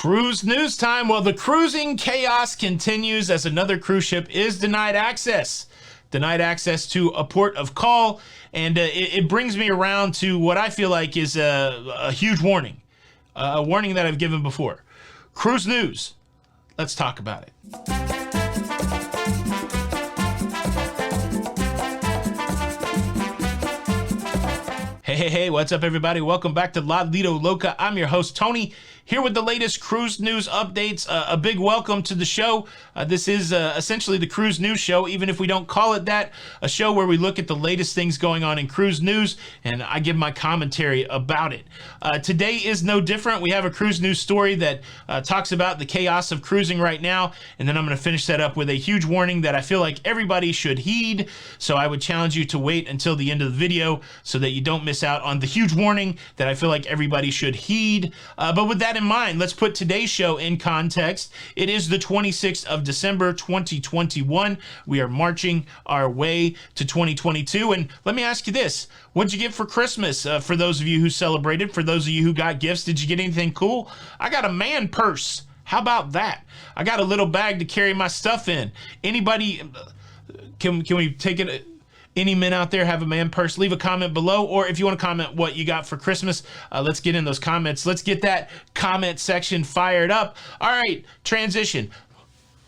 Cruise news time. Well, the cruising chaos continues as another cruise ship is denied access. Denied access to a port of call. And it brings me around to what I feel like is a huge warning. A warning that I've given before. Cruise news. Let's talk about it. Hey, what's up, everybody? Welcome back to Lido, Loca. I'm your host, Tony, here with the latest cruise news updates. A big welcome to the show. This is essentially the cruise news show, even if we don't call it that, a show where we look at the latest things going on in cruise news, and I give my commentary about it. Today is no different. We have a cruise news story that talks about the chaos of cruising right now, and then I'm going to finish that up with a huge warning that I feel like everybody should heed, so I would challenge you to wait until the end of the video so that you don't miss out on the huge warning that I feel like everybody should heed. But with that in mind, let's put today's show in context. It is the 26th of December, 2021. We are marching our way to 2022. And let me ask you this. What'd you get for Christmas? For those of you who celebrated, for those of you who got gifts, did you get anything cool? I got a man purse. How about that? I got a little bag to carry my stuff in. Anybody, can we take it? Any men out there have a man purse? Leave a comment below, or if you want to comment what you got for Christmas, let's get in those comments. Let's get that comment section fired up. All right, transition.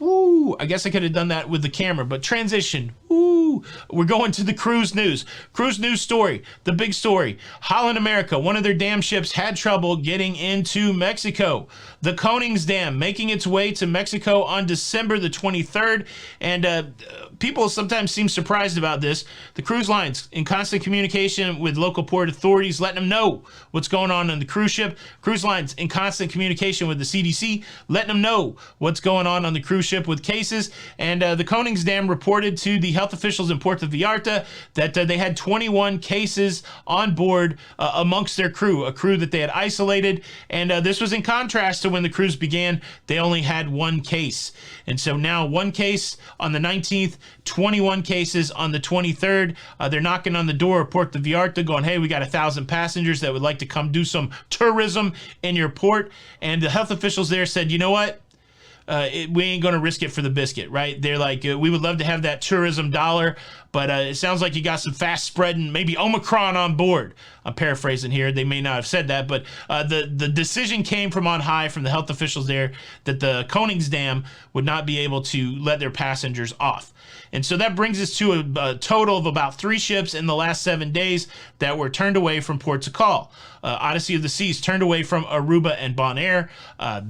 Ooh, I guess I could have done that with the camera, but transition. Ooh, we're going to the cruise news. Cruise news story, the big story. Holland America, one of their dam ships had trouble getting into Mexico. The Konings Dam making its way to Mexico on December the 23rd, and people sometimes seem surprised about this. The cruise lines in constant communication with local port authorities, letting them know what's going on the cruise ship. Cruise lines in constant communication with the CDC, letting them know what's going on the cruise ship with cases. And the Konings Dam reported to the health officials in Puerto Vallarta that they had 21 cases on board amongst their crew, a crew that they had isolated. And this was in contrast to when the cruise began. They only had one case. And so now one case on the 19th, 21 cases on the 23rd. They're knocking on the door of Puerto Vallarta going, hey, we got 1,000 passengers that would like to come do some tourism in your port. And the health officials there said, you know what? We ain't going to risk it for the biscuit, right? They're like, we would love to have that tourism dollar, but it sounds like you got some fast spreading, maybe Omicron on board. I'm paraphrasing here. They may not have said that, but the decision came from on high from the health officials there that the Konings Dam would not be able to let their passengers off. And so that brings us to a total of about 3 ships in the last 7 days that were turned away from port to call. Odyssey of the Seas turned away from Aruba and Bonaire.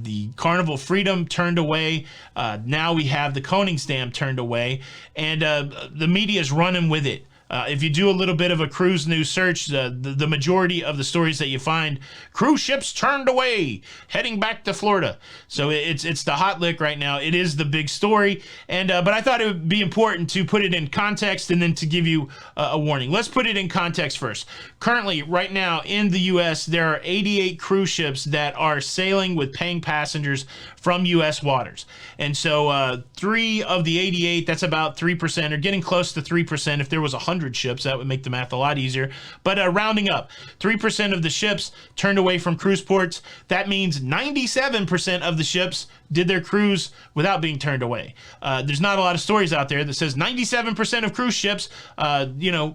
The Carnival Freedom turned away. Now we have the Konings Dam turned away. And the media is running with it. If you do a little bit of a cruise news search, the majority of the stories that you find, cruise ships turned away, heading back to Florida. So it's the hot lick right now. It is the big story, and but I thought it would be important to put it in context and then to give you a warning. Let's put it in context first. Currently, right now in the U.S., there are 88 cruise ships that are sailing with paying passengers from U.S. waters. And so 3 of the 88, that's about 3%, or getting close to 3%. If there was 100 ships, that would make the math a lot easier. But rounding up, 3% of the ships turned away from cruise ports. That means 97% of the ships did their cruise without being turned away. There's not a lot of stories out there that says 97% of cruise ships,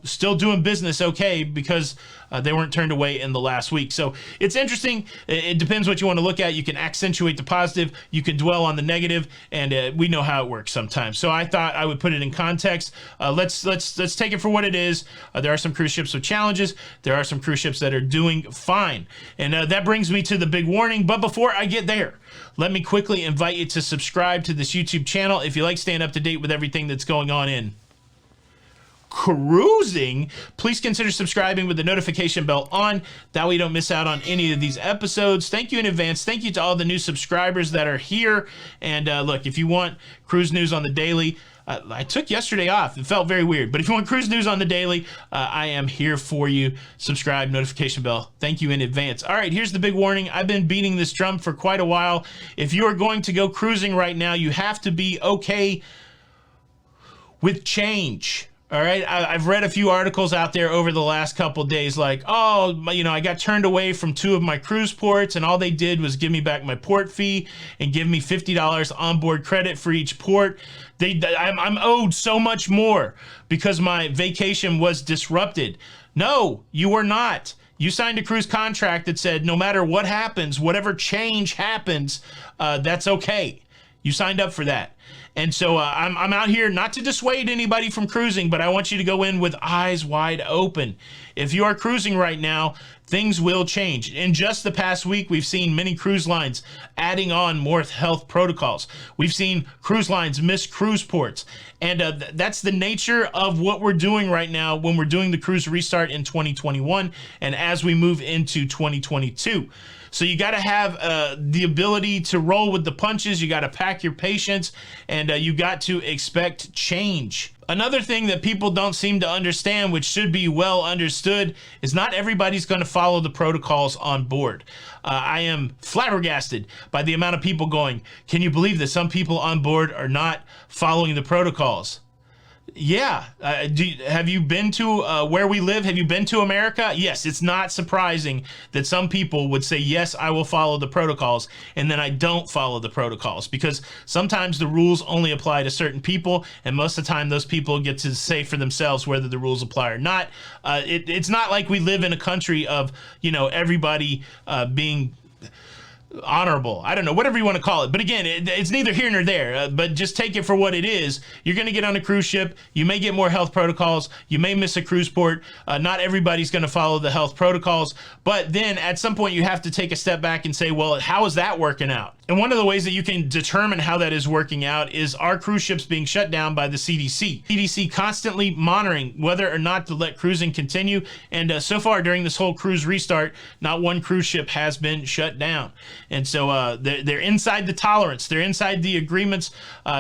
still doing business okay because they weren't turned away in the last week. So it's interesting. It depends what you want to look at. You can accentuate the positive, you can dwell on the negative, and we know how it works sometimes. So I thought I would put it in context. Let's take it for what it is. There are some cruise ships with challenges. There are some cruise ships that are doing fine. And that brings me to the big warning. But before I get there, let me quickly invite you to subscribe to this YouTube channel if you like staying up to date with everything that's going on in cruising. Please consider subscribing with the notification bell on. That way you don't miss out on any of these episodes. Thank you in advance. Thank you to all the new subscribers that are here. And look, if you want cruise news on the daily, I took yesterday off. It felt very weird. But if you want cruise news on the daily, I am here for you. Subscribe, notification bell. Thank you in advance. All right, here's the big warning. I've been beating this drum for quite a while. If you are going to go cruising right now, you have to be okay with change. All right, I've read a few articles out there over the last couple days like, oh, I got turned away from 2 of my cruise ports, and all they did was give me back my port fee and give me $50 onboard credit for each port. I'm owed so much more because my vacation was disrupted. No, you were not. You signed a cruise contract that said no matter what happens, whatever change happens, that's okay. You signed up for that. And so I'm out here not to dissuade anybody from cruising, but I want you to go in with eyes wide open. If you are cruising right now, things will change. In just the past week, we've seen many cruise lines adding on more health protocols. We've seen cruise lines miss cruise ports. And that's the nature of what we're doing right now when we're doing the cruise restart in 2021 and as we move into 2022. So you got to have the ability to roll with the punches. You got to pack your patience, and you got to expect change. Another thing that people don't seem to understand, which should be well understood, is not everybody's going to follow the protocols on board. I am flabbergasted by the amount of people going, can you believe that some people on board are not following the protocols? Yeah. Have you been to where we live? Have you been to America? Yes, it's not surprising that some people would say, yes, I will follow the protocols, and then I don't follow the protocols, because sometimes the rules only apply to certain people, and most of the time those people get to say for themselves whether the rules apply or not. It's not like we live in a country of, everybody being honorable. I don't know, whatever you want to call it. But again, it's neither here nor there, but just take it for what it is. You're going to get on a cruise ship. You may get more health protocols. You may miss a cruise port. Not everybody's going to follow the health protocols. But then at some point you have to take a step back and say, well, how is that working out? And one of the ways that you can determine how that is working out is, are cruise ships being shut down by the CDC? CDC constantly monitoring whether or not to let cruising continue. And so far during this whole cruise restart, not one cruise ship has been shut down. And so they're inside the tolerance. They're inside the agreements.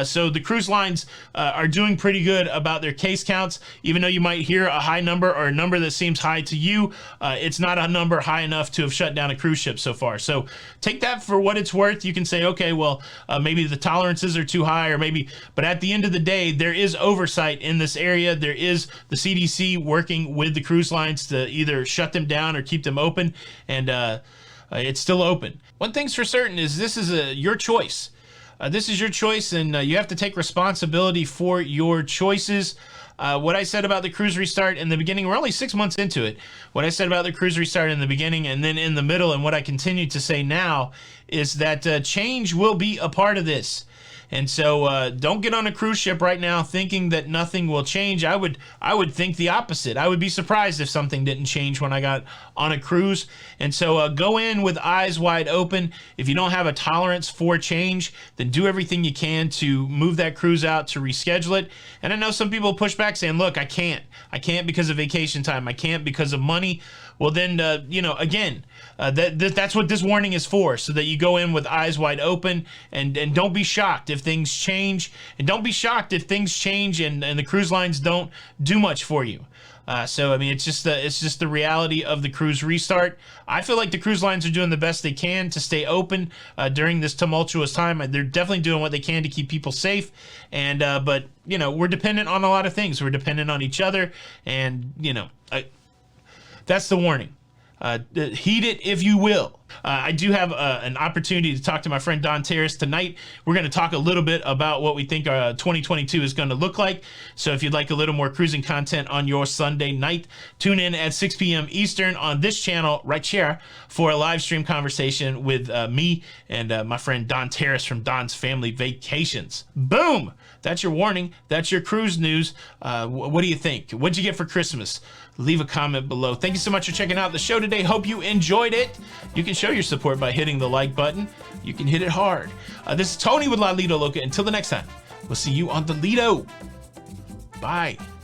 So the cruise lines are doing pretty good about their case counts. Even though you might hear a high number or a number that seems high to you, it's not a number high enough to have shut down a cruise ship so far. So take that for what it's worth. You can say, okay, well, maybe the tolerances are too high, or maybe, but at the end of the day, there is oversight in this area. There is the CDC working with the cruise lines to either shut them down or keep them open, and it's still open. One thing's for certain is this is your choice. This is your choice, and you have to take responsibility for your choices. What I said about the cruise restart in the beginning, we're only 6 months into it. What I said about the cruise restart in the beginning and then in the middle, and what I continue to say now, is that change will be a part of this. And so don't get on a cruise ship right now thinking that nothing will change. I would think the opposite. I would be surprised if something didn't change when I got on a cruise. And so go in with eyes wide open. If you don't have a tolerance for change, then do everything you can to move that cruise out, to reschedule it. And I know some people push back saying, look, I can't because of vacation time. I can't because of money. Well, then, again, that's what this warning is for, so that you go in with eyes wide open, and don't be shocked if things change, and don't be shocked if things change and the cruise lines don't do much for you. So I mean, it's just the reality of the cruise restart. I feel like the cruise lines are doing the best they can to stay open during this tumultuous time. They're definitely doing what they can to keep people safe, and but we're dependent on a lot of things. We're dependent on each other, and that's the warning. Heed it if you will. I do have an opportunity to talk to my friend Don Terrace tonight. We're going to talk a little bit about what we think 2022 is going to look like. So if you'd like a little more cruising content on your Sunday night, tune in at 6 p.m. Eastern on this channel right here for a live stream conversation with me and my friend Don Terrace from Don's Family Vacations. Boom! That's your warning. That's your cruise news. What do you think? What'd you get for Christmas? Leave a comment below. Thank you so much for checking out the show today. Hope you enjoyed it. You can show your support by hitting the like button. You can hit it hard. This is Tony with Lido, Loca. Until the next time, we'll see you on the Lido. Bye.